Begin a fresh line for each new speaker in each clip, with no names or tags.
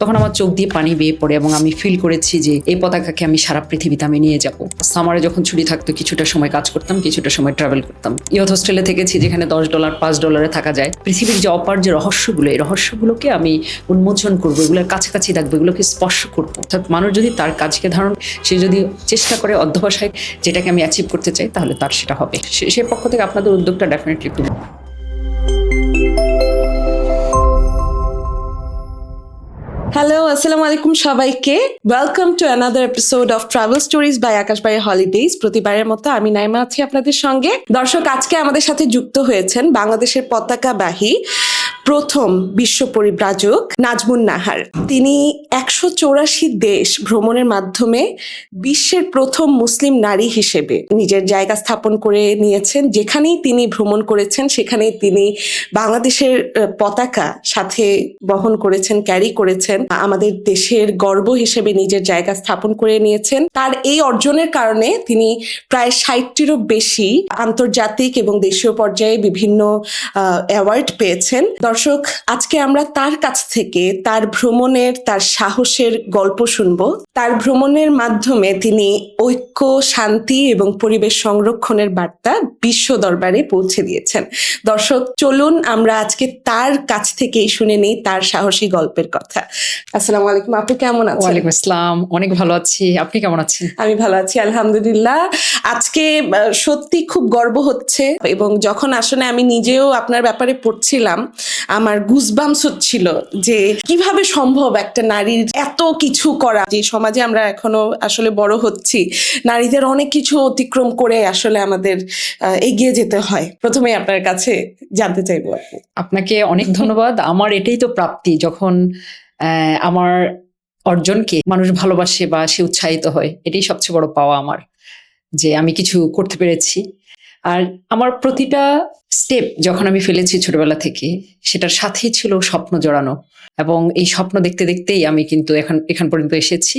তখন আমার চোখ দিয়ে পানি বেয়ে পড়ে এবং আমি ফিল করেছি যে এই পতাকাকে আমি সারা পৃথিবীতে আমি নিয়ে যাব। সামারে যখন ছুটি থাকতো কিছুটা সময় কাজ করতাম, কিছুটা সময় ট্রাভেল করতাম। ইয়ুথ হোস্টেলে থেকেছি যেখানে $10 $5 থাকা যায়। পৃথিবীর যে অপার যে রহস্যগুলো, এই রহস্যগুলোকে আমি উন্মোচন করবো, এগুলোর কাছাকাছি রাখবো, এগুলোকে স্পর্শ করবো। অর্থাৎ মানুষ যদি তার কাজকে ধারণ, সে যদি চেষ্টা করে অধ্যবসায় যেটাকে আমি অ্যাচিভ করতে চাই, তাহলে তার সেটা হবে। সে পক্ষ থেকে আপনাদের উদ্যোগটা ডেফিনেটলি একটু।
হ্যালো, আসসালামু আলাইকুম সবাইকে। Welcome to another episode of travel stories by Akashbari holidays. প্রতিবারের মতো আমি নাইমা আছি আপনাদের সঙ্গে। দর্শক, আজকে আমাদের সাথে যুক্ত হয়েছেন বাংলাদেশের পতাকাবাহী প্রথম বিশ্ব পরিব্রাজক নাজমুন নাহার। তিনি 184 দেশ ভ্রমণের মাধ্যমে বিশ্বের প্রথম মুসলিম নারী হিসেবে নিজের জায়গা স্থাপন করে নিয়েছেন। যেখানেই তিনি ভ্রমণ করেছেন সেখানেই তিনি বাংলাদেশের পতাকা সাথে বহন করেছেন, ক্যারি করেছেন। আমাদের দেশের গর্ব হিসেবে নিজের জায়গা স্থাপন করে নিয়েছেন। তার এই অর্জনের কারণে তিনি প্রায় 60টিরও বেশি আন্তর্জাতিক এবং দেশীয় পর্যায়ে বিভিন্ন অ্যাওয়ার্ড পেয়েছেন। দর্শক, আজকে আমরা তার কাছ থেকে তার ভ্রমণের, তার সাহসের গল্প শুনবো। তার ভ্রমণের মাধ্যমে তিনি ঐক্য, শান্তি এবং পরিবেশ সংরক্ষণের বার্তা বিশ্ব দরবারে পৌঁছে দিয়েছেন। দর্শক, চলুন আমরা আজকে তার কাছ থেকেই শুনে নিই তার সাহসী গল্পের কথা। আসসালামু আলাইকুম, আপনি কেমন আছেন?
ওয়ালাইকুম আসসালাম, অনেক ভালো আছি। আপনি কেমন আছেন?
আমি ভালো আছি, আলহামদুলিল্লাহ। আজকে সত্যি খুব গর্ব হচ্ছে এবং যখন আসলে আমি নিজেও আপনার ব্যাপারে পড়ছিলাম আমার গুজবাম্পস হচ্ছিল যে কিভাবে সম্ভব একটা নারীর এত কিছু করা। যে সমাজে আমরা এখনো আসলে বড় হচ্ছি, নারীদের অনেক কিছু অতিক্রম করে আসলে আমাদের এগিয়ে যেতে হয়। প্রথমে আপনার কাছে জানতে চাইবো।
আপনাকে অনেক ধন্যবাদ। আমার এটাই তো প্রাপ্তি, যখন আমার অর্জনকে মানুষ ভালোবাসে বা সে উৎসাহিত হয়, এটাই সবচেয়ে বড় পাওয়া আমার, যে আমি কিছু করতে পেরেছি। আর আমার প্রতিটা স্টেপ যখন আমি ফেলেছি ছোটবেলা থেকে, সেটার সাথেই ছিল স্বপ্ন জড়ানো, এবং এই স্বপ্ন দেখতে দেখতেই আমি কিন্তু এখান পর্যন্ত এসেছি।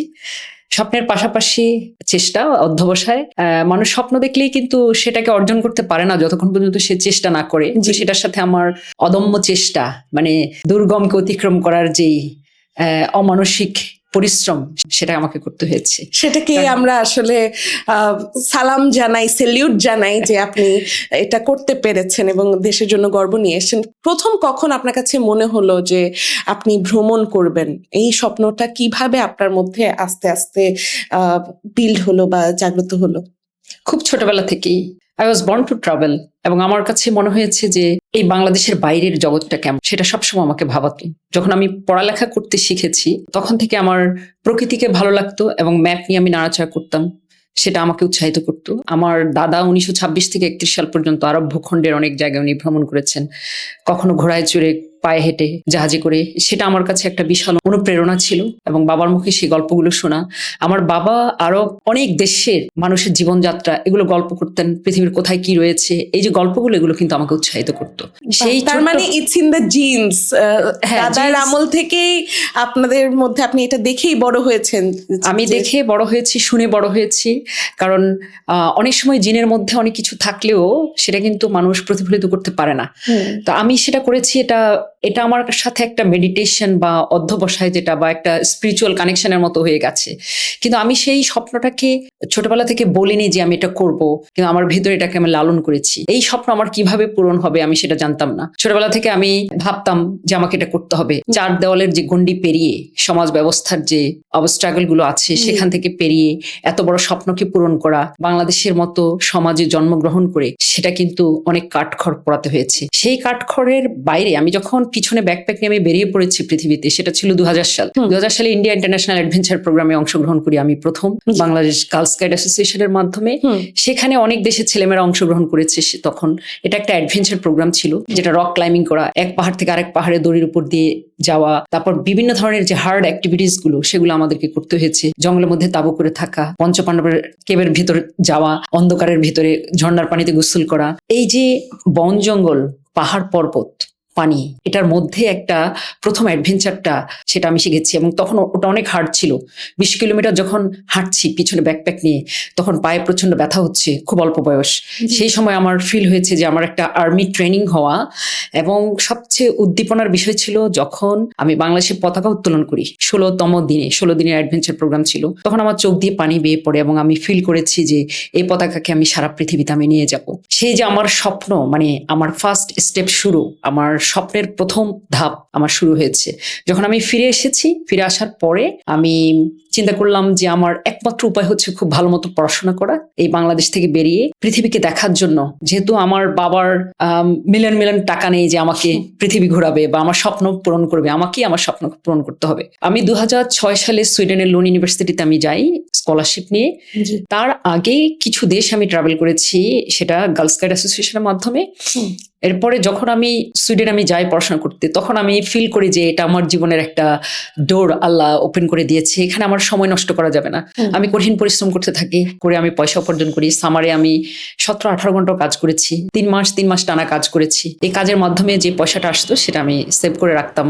স্বপ্নের পাশাপাশি চেষ্টা, অধ্যবসায়। মানুষ স্বপ্ন দেখলেই কিন্তু সেটাকে অর্জন করতে পারে না যতক্ষণ পর্যন্ত সে চেষ্টা না করে। যে সেটার সাথে আমার অদম্য চেষ্টা, মানে দুর্গমকে অতিক্রম করার যেই অমানসিক পরিশ্রম, সেটা আমাকে করতে হয়েছে।
সেটাকে আমরা আসলে সালাম জানাই, সেলিউট জানাই যে আপনি এটা করতে পেরেছেন এবং দেশের জন্য গর্ব নিয়ে এসেছেন। প্রথম কখন আপনার কাছে মনে হলো যে আপনি ভ্রমণ করবেন? এই স্বপ্নটা কিভাবে আপনার মধ্যে আস্তে আস্তে বিল্ড হলো বা জাগ্রত হলো?
খুব ছোটবেলা থেকেই I was born to travel, এবং আমার কাছে মনে হয়েছে যে এই বাংলাদেশের বাইরের জগৎটা কেমন, সেটা সবসময় আমাকে ভাবাতো। যখন আমি পড়ালেখা করতে শিখেছি তখন থেকে আমার প্রকৃতিকে ভালো লাগতো, এবং ম্যাপ নিয়ে আমি নাড়াচাড়া করতাম, সেটা আমাকে উৎসাহিত করতো। আমার দাদা 1926 থেকে 31 সাল পর্যন্ত আরব ভূখণ্ডের অনেক জায়গায় উনি ভ্রমণ করেছেন, কখনো ঘোড়ায় চড়ে, পায়ে হেঁটে, জাহাজে করে। সেটা আমার কাছে একটা বিশাল অনুপ্রেরণা ছিল, এবং বাবার মুখে সেই গল্পগুলো শোনা। আমার বাবা আরো অনেক দেশের মানুষের জীবনযাত্রা, এগুলো গল্প করতেন, পৃথিবীর কোথায় কি রয়েছে, এই যে গল্পগুলো, এগুলো কিন্তু আমাকে উৎসাহিত করতো।
সেই তার মানে ইটস ইন দ্য জিনস। দাদার আমল থেকেই আপনাদের মধ্যে, আপনি এটা দেখেই বড় হয়েছেন।
আমি দেখে বড় হয়েছি, শুনে বড় হয়েছি। কারণ অনেক সময় জিনের মধ্যে অনেক কিছু থাকলেও সেটা কিন্তু মানুষ প্রতিফলিত করতে পারে না। তো আমি সেটা করেছি। এটা আমার সাথে একটা মেডিটেশন বা অধ্যবসায় যেটা, বা একটা স্পিরিচুয়াল কানেকশনের মতো হয়ে গেছে। কিন্তু আমি সেই স্বপ্নটাকে ছোটবেলা থেকে বলিনি যে আমি এটা করব, কিন্তু আমার ভেতরে এটাকে আমি লালন করেছি। এই স্বপ্ন আমার কিভাবে পূরণ হবে আমি সেটা জানতাম না। ছোটবেলা থেকে আমি ভাবতাম যে আমাকে এটা করতে হবে। চার দেওয়ালের যে গণ্ডি পেরিয়ে, সমাজ ব্যবস্থার যে অবস্ট্রাগল গুলো আছে সেখান থেকে পেরিয়ে এত বড় স্বপ্নকে পূরণ করা, বাংলাদেশের মতো সমাজে জন্মগ্রহণ করে, সেটা কিন্তু অনেক কাঠখড় পোড়াতে হয়েছে। সেই কাঠখড়ের বাইরে আমি যখন পিছনে ব্যাকপ্যাক নিয়ে আমি বেরিয়ে পড়েছি পৃথিবীতে, সেটা ছিল 2000 সাল। 2000 সালে ইন্ডিয়া ইন্টারন্যাশনাল অ্যাডভেঞ্চার প্রোগ্রামে অংশগ্রহণ করি আমি প্রথম, বাংলাদেশ গার্লস গাইড অ্যাসোসিয়েশনের মাধ্যমে। সেখানে অনেক দেশের ছেলেমেয়েরা অংশগ্রহণ করেছে। তখন এটা একটা অ্যাডভেঞ্চার প্রোগ্রাম ছিল, যেটা রক ক্লাইম্বিং করা, এক পাহাড় থেকে আরেক পাহাড়ে দড়ির উপর দিয়ে যাওয়া, তারপর বিভিন্ন ধরনের যে হার্ড অ্যাক্টিভিটিস গুলো, সেগুলো আমাদেরকে করতে হয়েছে। জঙ্গলের মধ্যে তাঁবু করে থাকা, পঞ্চপাণ্ডবের কেবের ভিতর যাওয়া, অন্ধকারের ভিতরে ঝর্ণার পানিতে গোসল করা, এই যে বন জঙ্গল, পাহাড় পর্বত, পানি, এটার মধ্যে একটা প্রথম অ্যাডভেঞ্চারটা সেটা আমি শিখেছি। এবং তখন ওটা অনেক হার্ড ছিল। 20 কিলোমিটার যখন হাঁটছি পিছনে ব্যাকপ্যাক নিয়ে, তখন পায়ে প্রচন্ড ব্যথা হচ্ছে, খুব অল্প বয়স। সেই সময় আমার ফিল হয়েছে যে আমার একটা আর্মি ট্রেনিং হওয়া। এবং সবচেয়ে উদ্দীপনার বিষয় ছিল যখন আমি বাংলাদেশের পতাকা উত্তোলন করি 16 দিনের অ্যাডভেঞ্চার প্রোগ্রাম ছিল। তখন আমার চোখ দিয়ে পানি বেয়ে পড়ে এবং আমি ফিল করেছি যে এই পতাকাকে আমি সারা পৃথিবীতে আমি নিয়ে যাব। সেই যে আমার স্বপ্ন, মানে আমার ফার্স্ট স্টেপ শুরু, আমার স্বপ্নের প্রথম ধাপ আমার শুরু হয়েছে যখন আমি ফিরে এসেছি। ফিরে আসার পরে আমি চিন্তা করলাম যে আমার একমাত্র উপায় হচ্ছে খুব ভালো মতো পড়াশোনা করা, এই বাংলাদেশ থেকে বেরিয়ে পৃথিবীকে দেখার জন্য। যেহেতু আমার বাবার মিলিয়ন মিলিয়ন টাকা নেই যে আমাকে পৃথিবী ঘোরাবে বা আমার স্বপ্ন পূরণ করবে, আমাকেই আমার স্বপ্ন পূরণ করতে হবে। আমি 2006 সালে সুইডেনের লুন ইউনিভার্সিটিতে আমি যাই স্কলারশিপ নিয়ে। তার আগে কিছু দেশ আমি ট্রাভেল করেছি, সেটা গার্লস গাইড অ্যাসোসিয়েশনের মাধ্যমে। এরপরে যখন আমি সুইডেন আমি যাই পড়াশোনা করতে, তখন আমি ফিল করি যে এটা আমার জীবনের একটা ডোর আল্লাহ ওপেন করে দিয়েছে, এখানে আমার সময় নষ্ট করা যাবে না। আমি কঠিন পরিশ্রম করতে থাকি, করে আমি পয়সা উপার্জন করি। সামারে আমি 17-18 ঘন্টা কাজ করেছি, 3 মাস টানা কাজ করেছি। এই কাজের মাধ্যমে যে পয়সাটা আসতো সেটা আমি সেভ করে রাখতাম,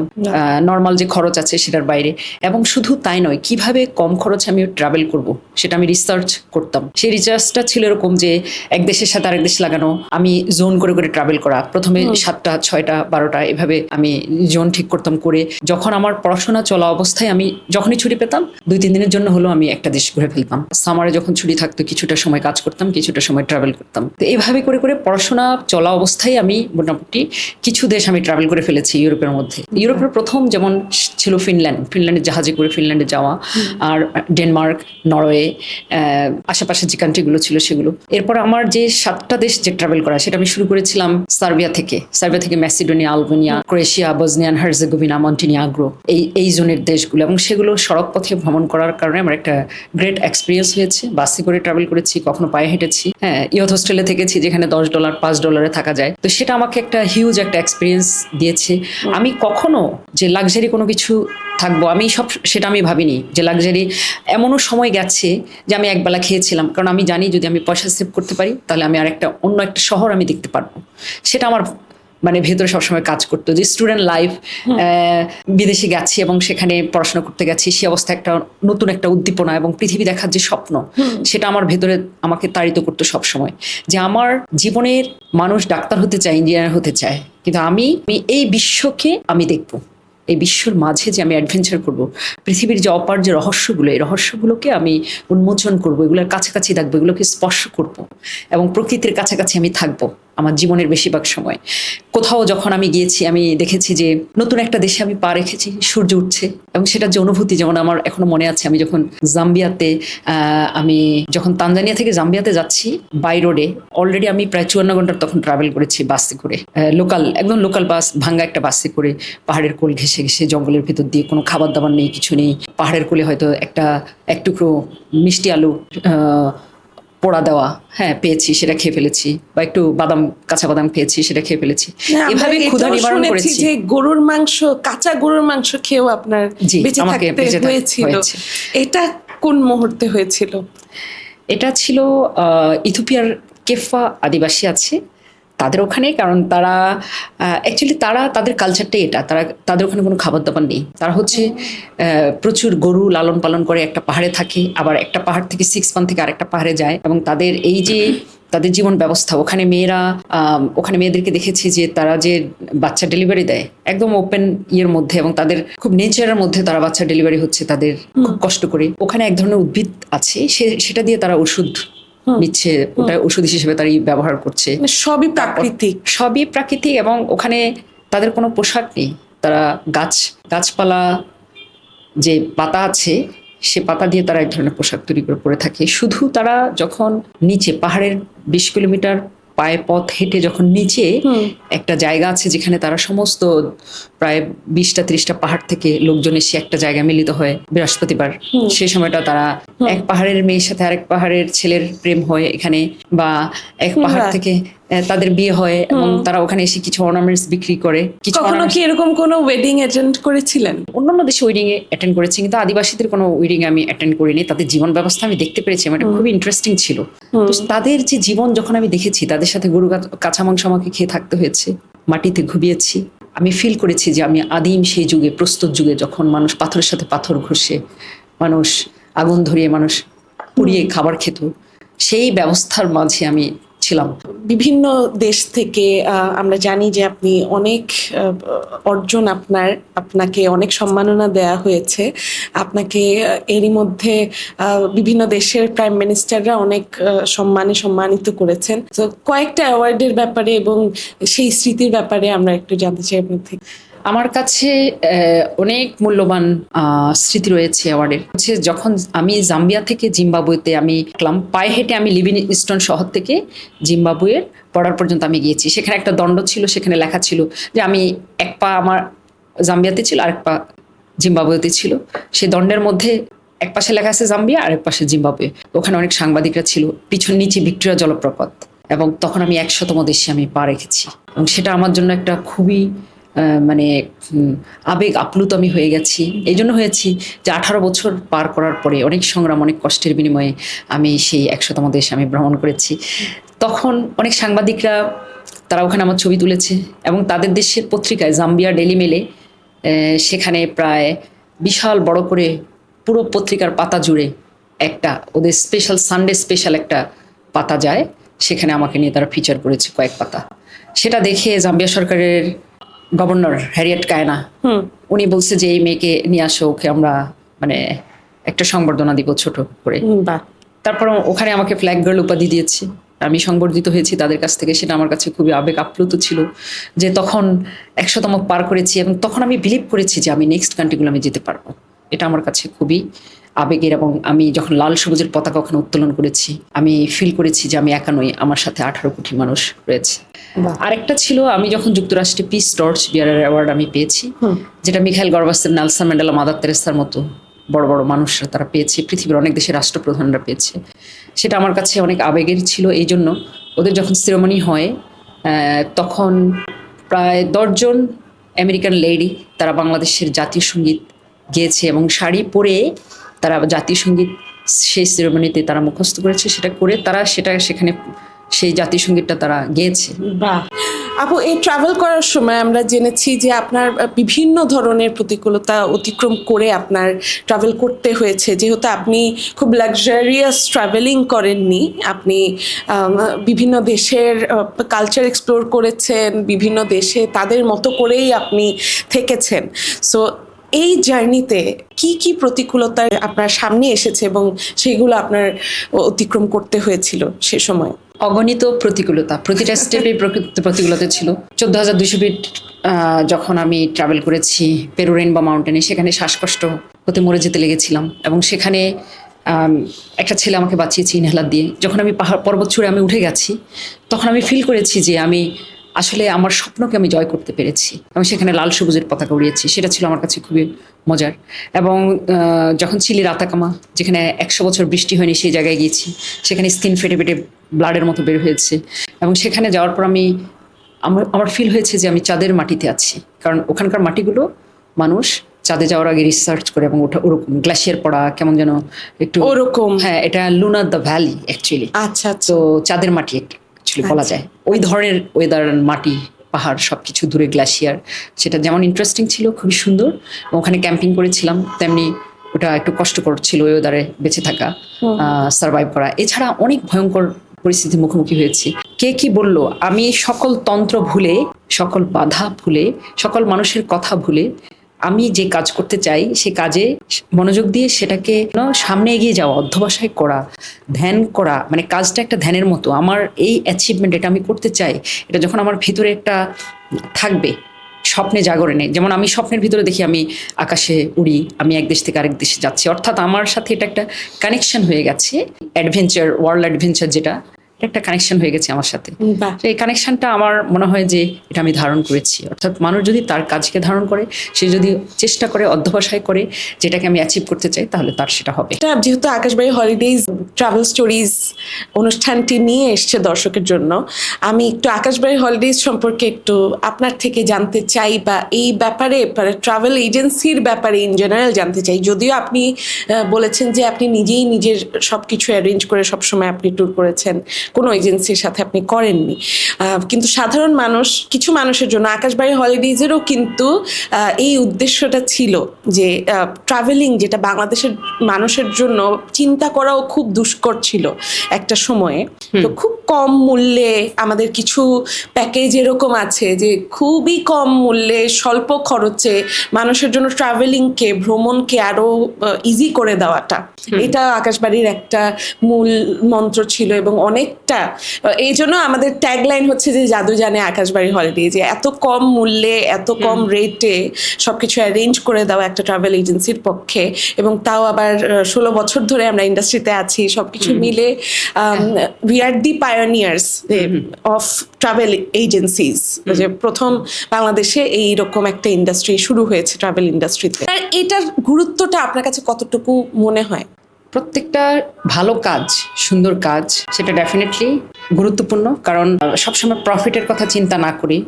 নর্মাল যে খরচ আছে সেটার বাইরে। এবং শুধু তাই নয়, কিভাবে কম খরচে আমি ট্রাভেল করব সেটা আমি রিসার্চ করতাম। সেই রিসার্চটা ছিল এরকম যে এক দেশের সাথে আরেক দেশ লাগানো, আমি জোন করে করে ট্রাভেল করা। প্রথমে 7টা 6টা 12টা এভাবে আমি জোন ঠিক করতাম। করে যখন আমার পড়াশোনা চলা অবস্থায় আমি যখনই ছুটি পেতাম 2-3 দিনের জন্য হলো আমি একটা দেশ ঘুরে ফেলতাম। সামারে যখন ছুটি থাকতো কিছুটা সময় কাজ করতাম, কিছুটা সময় ট্রাভেল করতাম। তো এইভাবে করে করে পড়াশোনা চলা অবস্থায় আমি মোটামুটি কিছু দেশ আমি ট্রাভেল করে ফেলেছি ইউরোপের মধ্যে। ইউরোপের প্রথম যেমন ছিল ফিনল্যান্ডের জাহাজে করে ফিনল্যান্ডে যাওয়া, আর ডেনমার্ক, নরওয়ে, আশেপাশে যে কান্ট্রিগুলো ছিল সেগুলো। এরপর আমার যে 7টা দেশ যে ট্রাভেল করা সেটা আমি শুরু করেছিলাম সার্বিয়া থেকে Macedonia, Albania, Croatia, Bosnian Herzegovina, Montenegro, এই জোনের দেশগুলো। এবং সেগুলো সড়ক পথে ভ্রমণ করার কারণে আমার একটা গ্রেট এক্সপিরিয়েন্স হয়েছে। বাসে করে ট্রাভেল করেছি, কখনো পায়ে হেঁটেছি, ইয়থ হোস্টেলে থেকেছি যেখানে $10 $5 থাকা যায়। তো সেটা আমাকে একটা হিউজ একটা এক্সপিরিয়েন্স দিয়েছে। আমি কখনো যে লাক্সারি কোনো কিছু থাকবো সেটা আমি ভাবিনি যে লাক্সারি। এমনও সময় গেছে যে আমি একবেলা খেয়েছিলাম, কারণ আমি জানি যদি আমি পয়সা সেভ করতে পারি তাহলে আমি আর অন্য একটা শহর আমি দেখতে পারবো। সেটা আমার মানে ভেতরে সবসময় কাজ করতো যে স্টুডেন্ট লাইফ, বিদেশে গেছি এবং সেখানে পড়াশোনা করতে গেছি, সে অবস্থায় একটা নতুন একটা উদ্দীপনা এবং পৃথিবী দেখার যে স্বপ্ন সেটা আমার ভেতরে আমাকে তাড়িত করতো সবসময়। যে আমার জীবনের মানুষ ডাক্তার হতে চায়, ইঞ্জিনিয়ার হতে চায়, কিন্তু আমি এই বিশ্বকে আমি দেখবো, এই বিশ্বর মাঝে যে আমি অ্যাডভেঞ্চার করব, পৃথিবীর যে অপার যে রহস্যগুলো, এই রহস্যগুলোকে আমি উন্মোচন করব, এগুলোর কাছাকাছি থাকবো, এগুলোকে স্পর্শ করব এবং প্রকৃতির কাছাকাছি আমি থাকবো আমার জীবনের বেশিরভাগ সময়। কোথাও যখন আমি গিয়েছি আমি দেখেছি যে নতুন একটা দেশে আমি পা রেখেছি, সূর্য উঠছে, এবং সেটার যে অনুভূতি, যেমন আমার এখনো মনে আছে আমি যখন তানজানিয়া থেকে জাম্বিয়াতে যাচ্ছি বাই রোডে, অলরেডি আমি প্রায় 54 ঘন্টার তখন ট্রাভেল করেছি বাসে করে, একদম লোকাল বাস, ভাঙ্গা একটা বাসে করে, পাহাড়ের কোল ঘেসে ঘেসে জঙ্গলের ভেতর দিয়ে, কোনো খাবার দাবার নেই, কিছু নেই। পাহাড়ের কোলে হয়তো এক টুকরো মিষ্টি আলু পোড়া দেওয়া পেয়েছি, সেটা খেয়ে ফেলেছি, বা একটু কাঁচা বাদাম খেয়েছি, সেটা খেয়ে ফেলেছি। এভাবে ক্ষুধা নিবারণ করেছি।
যে গরুর মাংস, কাঁচা গরুর মাংস খেয়েও আপনার বেঁচে থাকতে হয়েছিল, এটা কোন মুহূর্তে হয়েছিল?
এটা ছিল ইথিওপিয়ার কেফা আদিবাসী আছে তাদের ওখানে, কারণ তাদের কালচারটাই এটা, তাদের ওখানে কোনো খাবার দাবার নেই। তারা হচ্ছে প্রচুর গরু লালন পালন করে, একটা পাহাড়ে থাকে, আবার একটা পাহাড় থেকে 6 মান্থ থেকে আরেকটা পাহাড়ে যায়। এবং তাদের জীবন ব্যবস্থা, ওখানে মেয়েদেরকে দেখেছি যে তারা যে বাচ্চা ডেলিভারি দেয় একদম ওপেন মধ্যে, এবং তাদের খুব নেচারের মধ্যে তারা বাচ্চা ডেলিভারি হচ্ছে, তাদের খুব কষ্ট করে। ওখানে এক ধরনের উদ্ভিদ আছে, সেটা দিয়ে তারা ওষুধ নিচ্ছে, ওটা ওষুধ হিসেবে তারা ব্যবহার করছে। সবই প্রাকৃতিক এবং ওখানে তাদের কোনো পোশাক নেই। তারা গাছপালা যে পাতা আছে সে পাতা দিয়ে তারা এক ধরনের পোশাক তৈরি করে পরে থাকে। শুধু তারা যখন নিচে পাহাড়ের 20 কিলোমিটার পায়ে পথ হেঁটে যখন নিচে একটা জায়গা আছে যেখানে তারা সমস্ত প্রায় 20টা-30টা পাহাড় থেকে লোকজন এসে একটা জায়গায় মিলিত হয় বৃহস্পতিবার, সেই সময়টা তারা এক পাহাড়ের মেয়ের সাথে আরেক পাহাড়ের ছেলের প্রেম হয় এখানে, বা এক পাহাড় থেকে তাদের বিয়ে হয় এবং তারা ওখানে এসে কিছু অর্নামেন্টস বিক্রি করে।
কখনো কি এরকম কোনো ওয়েডিং অ্যাটেন্ড করেছিলেন?
অন্যান্য দেশে ওয়েডিং এ অ্যাটেন্ড করেছি, কিন্তু আদিবাসীদের কোনো ওয়েডিং আমি অ্যাটেন্ড করিনি। তাদের জীবন ব্যবস্থা আমি দেখতে পেরেছি, আমার খুবই ইন্টারেস্টিং ছিল। তো তাদের যে জীবন যখন আমি দেখেছি, তাদের সাথে গরু কাঁচা মাংস আমাকে খেয়ে থাকতে হয়েছে, মাটিতে ঘুমিয়েছি, আমি ফিল করেছি যে আমি আদিম সেই যুগে, প্রস্তুত যুগে, যখন মানুষ পাথরের সাথে পাথর ঘষে, মানুষ আগুন ধরিয়ে, মানুষ পুড়িয়ে খাবার খেত, সেই ব্যবস্থার মাঝে আমি ছিলাম।
বিভিন্ন দেশ থেকে আমরা জানি যে আপনি অনেক অর্জন, আপনাকে অনেক সম্মাননা দেয়া হয়েছে। আপনাকে এরই মধ্যে বিভিন্ন দেশের প্রাইম মিনিস্টাররা অনেক সম্মানিত করেছেন। তো কয়েকটা অ্যাওয়ার্ডের ব্যাপারে এবং সেই স্মৃতির ব্যাপারে আমরা একটু জানতে চাই আপনার থেকে।
আমার কাছে অনেক মূল্যবান স্মৃতি রয়েছে অ্যাওয়ার্ডের। হচ্ছে যখন আমি জাম্বিয়া থেকে জিম্বাবুয়েতে আমি পায়ে হেঁটে আমি লিভিংস্টোন শহর থেকে জিম্বাবুয়ের বর্ডার পর্যন্ত আমি গিয়েছি। সেখানে একটা দণ্ড ছিল, সেখানে লেখা ছিল যে আমি এক পা আমার জাম্বিয়াতে ছিল, আরেক পা জিম্বাবুয়েতে ছিল। সেই দণ্ডের মধ্যে এক পাশে লেখা আছে জাম্বিয়া, আরেক পাশে জিম্বাবুয়ে। ওখানে অনেক সাংবাদিকরা ছিল, পিছন নিচে ভিক্টোরিয়া জলপ্রপাত, এবং তখন আমি 100তম দেশে আমি পা রেখেছি, এবং সেটা আমার জন্য একটা খুবই মানে আবেগ আপ্লুত আমি হয়ে গেছি। এই জন্য হয়েছি যে 18 বছর পার করার পরে অনেক সংগ্রাম, অনেক কষ্টের বিনিময়ে আমি সেই 100তম দেশ আমি ভ্রমণ করেছি। তখন অনেক সাংবাদিকরা তারা ওখানে আমার ছবি তুলেছে, এবং তাদের দেশের পত্রিকায় জাম্বিয়া ডেইলি মেলে সেখানে প্রায় বিশাল বড় করে পুরো পত্রিকার পাতা জুড়ে একটা ওদের স্পেশাল সানডে স্পেশাল একটা পাতা যায়, সেখানে আমাকে নিয়ে তারা ফিচার করেছে কয়েক পাতা। সেটা দেখে জাম্বিয়া সরকারের গভর্নর হ্যারিয়েট কায়না উনি বলছে যে এই মেয়েকে নিয়ে আসো, ওকে আমরা মানে একটা সংবর্ধনা দিব ছোট করে। তারপর ওখানে আমাকে ফ্ল্যাগ গার্ল উপাধি দিয়েছে, আমি সংবর্ধিত হয়েছি তাদের কাছ থেকে। সেটা আমার কাছে খুবই আবেগ আপ্লুত ছিল যে তখন 100তম পার করেছি, এবং তখন আমি বিলিভ করেছি যে আমি নেক্সট কান্ট্রিগুলো আমি যেতে পারবো। এটা আমার কাছে খুবই আবেগের। এবং আমি যখন লাল সবুজের পতাকা ওখানে উত্তোলন করেছি, আমি ফিল করেছি যে আমি একা নই, আমার সাথে 18 কোটি মানুষ রয়েছে। আরেকটা ছিল, আমি যখন যুক্তরাষ্ট্রে পিস টর্চ বিয়ারার অ্যাওয়ার্ড আমি পেয়েছি, যেটা Mikhail Gorbachev, Nelson Mandela, mother তেরেসার মতো বড় বড় মানুষরা তারা পেয়েছে, পৃথিবীর অনেক দেশের রাষ্ট্রপ্রধানরা পেয়েছে। সেটা আমার কাছে অনেক আবেগের ছিল। এই জন্য ওদের যখন সেরেমনি হয় তখন প্রায় 10 জন আমেরিকান লেডি তারা বাংলাদেশের জাতীয় সঙ্গীত গেয়েছে, এবং শাড়ি পরে তারা জাতীয় সঙ্গীত সেই সেরেমনিতে তারা মুখস্থ করেছে। সেটা করে তারা সেখানে সেই জাতীয় সঙ্গীতটা তারা গেয়েছে।
বাহ আপু, এই ট্রাভেল করার সময় আমরা জেনেছি যে আপনার বিভিন্ন ধরনের প্রতিকূলতা অতিক্রম করে আপনার ট্রাভেল করতে হয়েছে, যেহেতু আপনি খুব লাক্সারিয়াস ট্রাভেলিং করেননি। আপনি বিভিন্ন দেশের কালচার এক্সপ্লোর করেছেন, বিভিন্ন দেশে তাদের মতো করেই আপনি থেকেছেন। সো এই জার্নিতে কি কি প্রতিকূলতা আপনার সামনে এসেছে এবং সেগুলো আপনার অতিক্রম করতে হয়েছিল সে সময়?
অগণিত প্রতিকূলতা, প্রতিটা স্টেপে প্রতিকূলতা ছিল। 14,200 ফিট যখন আমি ট্রাভেল করেছি পেরু রেইনবো মাউন্টেনে, সেখানে শ্বাসকষ্ট হতে মরে যেতে লেগেছিলাম, এবং সেখানে একটা ছেলে আমাকে বাঁচিয়েছে ইনহেলার দিয়ে। যখন আমি পর্বত চূড়ে আমি উঠে গেছি, তখন আমি ফিল করেছি যে আমি আসলে আমার স্বপ্নকে আমি জয় করতে পেরেছি, এবং সেখানে লাল সবুজের পতাকা উড়িয়েছি। সেটা ছিল আমার কাছে খুবই মজার। এবং যখন চিলির আতাকামা, যেখানে 100 বছর বৃষ্টি হয়নি, সেই জায়গায় গিয়েছি, সেখানে স্কিন ফেটে ফেটে ব্লাডের মতো বের হয়েছে, এবং সেখানে যাওয়ার পর আমার ফিল হয়েছে যে আমি চাঁদের মাটিতে আছি। কারণ ওখানকার মাটিগুলো মানুষ চাঁদে যাওয়ার আগে রিসার্চ করে, এবং ওটা ওরকম গ্লাসিয়ার পড়া কেমন যেন একটু
ওরকম।
হ্যাঁ, এটা লুনার দ্য ভ্যালি অ্যাকচুয়ালি।
আচ্ছা,
তো চাঁদের মাটি অ্যাকচুয়ালি বলা যায়। ওই ধরনের ওয়েদার, মাটি, পাহাড়, সবকিছু দূরে গ্লাসিয়ার, সেটা যেমন ইন্টারেস্টিং ছিল, খুবই সুন্দর। ওখানে ক্যাম্পিং করেছিলাম, তেমনি ওটা একটু কষ্টকর ছিল ওই ওয়েদারে বেঁচে থাকা, সার্ভাইভ করা। এছাড়া অনেক ভয়ঙ্কর পরিস্থিতির মুখোমুখি হয়েছি। কে কি বললো, আমি সকল তন্ত্র ভুলে, সকল বাধা ভুলে, সকল মানুষের কথা ভুলে আমি যে কাজ করতে চাই সে কাজে মনোযোগ দিয়ে সেটাকে সামনে এগিয়ে যাওয়া, অধ্যবসায় করা, ধ্যান করা, মানে কাজটা একটা ধ্যানের মতো। আমার এই অ্যাচিভমেন্ট, এটা আমি করতে চাই, এটা যখন আমার ভিতরে একটা থাকবে, স্বপ্নে জাগরণে, যেমন আমি স্বপ্নের ভিতরে দেখি আমি আকাশে উড়ি, আমি এক দেশ থেকে আরেক দেশে যাচ্ছি, অর্থাৎ আমার সাথে এটা একটা কানেকশন হয়ে গেছে। অ্যাডভেঞ্চার, ওয়ার্ল্ড অ্যাডভেঞ্চার, যেটা একটা কানেকশন হয়ে গেছে আমার সাথে। এই কানেকশনটা আমার মনে হয় যে এটা আমি ধারণ করেছি। অর্থাৎ মানুষ যদি তার কাজকে ধারণ করে, সে যদি চেষ্টা করে, অধ্যবসায় করে যেটাকে আমি অ্যাচিভ করতে চাই, তাহলে তার সেটা হবে।
যেহেতু আকাশবাড়ি হলিডেজ ট্রাভেল স্টোরিজ অনুষ্ঠানটি নিয়ে এসছে দর্শকের জন্য, আমি একটু আকাশবাড়ি হলিডেজ সম্পর্কে একটু আপনার থেকে জানতে চাই, বা এই ব্যাপারে ট্রাভেল এজেন্সির ব্যাপারে ইন জেনারেল জানতে চাই। যদিও আপনি বলেছেন যে আপনি নিজেই নিজের সব কিছু অ্যারেঞ্জ করে সবসময় আপনি ট্যুর করেছেন, কোনো এজেন্সির সাথে আপনি করেননি, কিন্তু সাধারণ মানুষ, কিছু মানুষের জন্য আকাশবাড়ি হলিডেজেরও কিন্তু এই উদ্দেশ্যটা ছিল যে ট্রাভেলিং, যেটা বাংলাদেশের মানুষের জন্য চিন্তা করাও খুব দুষ্কর ছিল একটা সময়ে। তো খুব কম মূল্যে আমাদের কিছু প্যাকেজ এরকম আছে যে খুবই কম মূল্যে স্বল্প খরচে মানুষের জন্য ট্রাভেলিংকে, ভ্রমণকে আরো ইজি করে দেওয়াটা, এটা আকাশবাড়ির একটা মূল মন্ত্র ছিল। এবং অনেকটা এই জন্য আমাদের ট্যাগলাইন হচ্ছে যে জাদু জানে আকাশবাড়ি হলিডে, যে এত কম মূল্যে এত কম রেটে সবকিছু অ্যারেঞ্জ করে দেওয়া একটা ট্রাভেল এজেন্সির পক্ষে, এবং তাও আবার 16 বছর ধরে আমরা ইন্ডাস্ট্রিতে আছি, সবকিছু মিলে we are the pioneers of travel agencies. যে প্রথম বাংলাদেশে এইরকম একটা ইন্ডাস্ট্রি শুরু হয়েছে ট্রাভেল ইন্ডাস্ট্রিতে। আর এটার গুরুত্বটা আপনার কাছে কতটুকু মনে হয়?
প্রত্যেকটা ভালো কাজ, সুন্দর কাজ, সেটা ডেফিনেটলি গুরুত্বপূর্ণ। কারণ সবসময় প্রফিটের কথা চিন্তা না করি,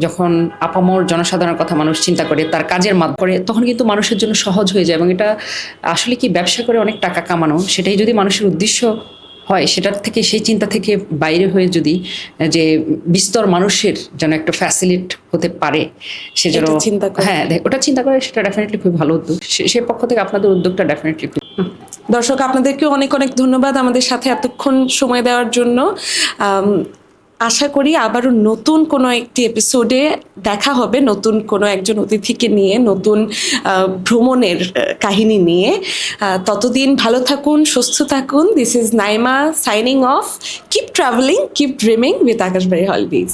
যখন আপামর জনসাধারণের কথা মানুষ চিন্তা করে, তার কাজের মাধ্যমে করে, তখন কিন্তু মানুষের জন্য সহজ হয়ে যায়। এবং এটা আসলে কি ব্যবসা করে অনেক টাকা কামানো, সেটাই যদি মানুষের উদ্দেশ্য হয়, সেটার থেকে, সেই চিন্তা থেকে বাইরে হয়ে যদি যে বিস্তর মানুষের যেন একটা ফ্যাসিলিট হতে পারে, সেজন্য হ্যাঁ ওটা চিন্তা করে, সেটা ডেফিনেটলি খুব ভালো উদ্যোগ। সে পক্ষ থেকে আপনাদের উদ্যোগটা ডেফিনেটলি।
দর্শক, আপনাদেরকে অনেক অনেক ধন্যবাদ আমাদের সাথে এতক্ষণ সময় দেওয়ার জন্য। আশা করি আবারও নতুন কোনো একটি এপিসোডে দেখা হবে, নতুন কোনো একজন অতিথিকে নিয়ে, নতুন ভ্রমণের কাহিনী নিয়ে। ততদিন ভালো থাকুন, সুস্থ থাকুন। This is Naima signing off. Keep travelling, keep dreaming with Akashbari holidays.